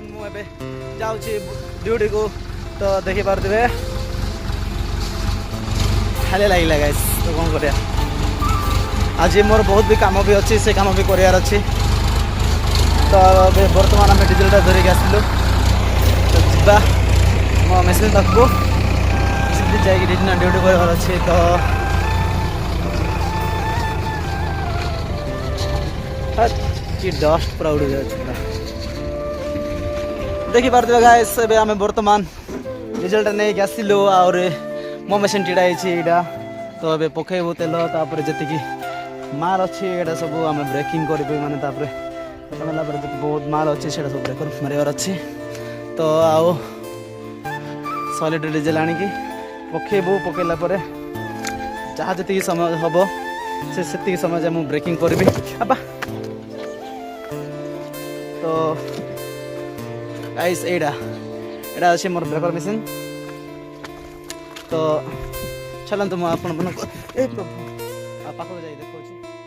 बर्तमान मुझे जाऊँगी ड्यूटी को तो देखी पारे खाली लगे गाइस तो कौन कर आज मोर बहुत भी काम भी अच्छी से काम भी करार अच्छी तो बर्तमान आम डीजेल धरिक आसलु तो जा मो मेसीन पाखक जाकि ड्यूटी करार अच्छी तो कि डस्ट पूरा उड़ जाए देखी पारे गाइस आम बर्तमान रिजल्ट नहीं आसिलु और मो मेसीन टीड़ा यहाँ तो ये पकेबू तेल तापर जी माल अच्छी यहाँ सब आम ब्रेकिंग कर माने बहुत माल अच्छी से सब ब्रेकर मार अच्छी तो आओ सॉलिड डीजेल आणिकी पकेबू पकेला जहाँ जी समय हम से समय मुझे ब्रेकिंग करी आपा तो गाइस एड़ा अच्छे मोर ब्रेकर मेसीन तो चलते मुझे पाखक जाए देखा।